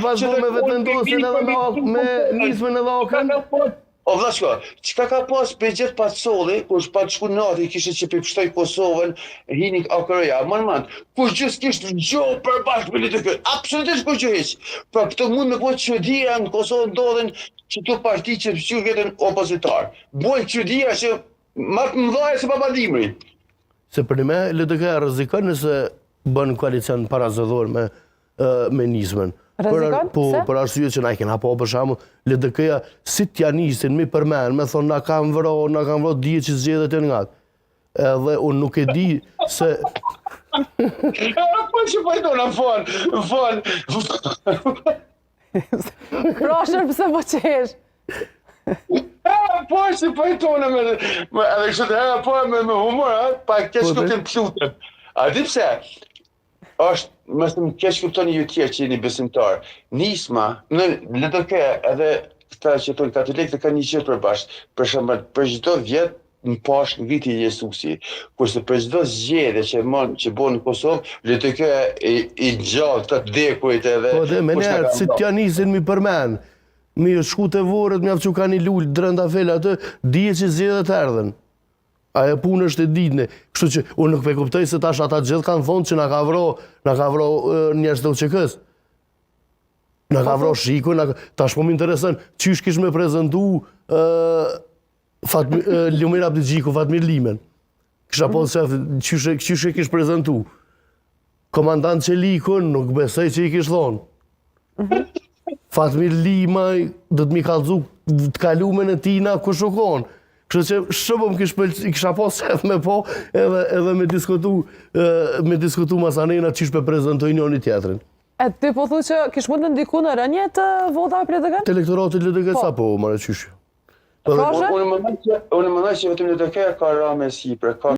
pas bo me vetëvendosin edhe me nismën edhe okën? O vllashko, çka ka pas për gjithë patsolli, kur pa shku nati kishte që pipshtoj Kosovën, hini Akroja, man, kur gjithë kishte gjohë për bashkë me lidhë këtë, absolutisht kur gjë hiç. Pra këtë mund me bëjë çudia në Kosovë ndodhen që të parti që veten opozitar. Bojnë çudia që më të mëdha se Babadimri. Se për me LDK rrezikon nëse bën koalicion parazëdhor me nismën. Rrezikon? Për arsye që na i kena për shembull LDK-ja si t'ja nisin mi përmend, me thonë na kanë vrarë dije që zgjedhet e ngat. Edhe unë nuk e di se Po që pajtona fon. Proshër pëse po qesh? Po që pajtona edhe kështë po me humor, pa keq kuptim pshutem. A di pse? Është mësë më keq kuptoni ju tjerë që jeni besimtar. Nisma, në LDK edhe këta që tonë katolikë të kanë një gjë përbashkë. Për shembull, për çdo vjet në Pashkë në viti i Jezusi, kurse për çdo zgjedhje që bën në Kosovë, LDK i gjallë të vdekurit edhe. Po dhe me njerë, si t'ja nisin mi përmen, mi shku të vorët, mi aftë që ka një lullë, drënda fele atë, dije që zgjedhjet erdhen. Ajo punë është e ditëne. Kështu që unë nuk pe kuptoj se tash ata gjithë kanë thonë që na ka vro njerëz të UÇK-s. Na ka vro Shiku, tash po më intereson çysh kish me prezantu Lumir Abdigjiku, Fatmir Limen. Kisha po se çysh e kish prezantu. Komandant Çelikun nuk besoj që i kish thonë. Fatmir Lima do të mi kallëzu të kalumen e tina ku shokon. Kështu që shumë më kisha pas me po edhe me diskutu masanena çish pe prezantoj njëri tjetrin. E ti po thu që kish mund të ndiku në rënje të votave për LDK? Të elektoratit LDK sa po, marrë qysh. Unë më mendoj që vetëm LDK ka rame si për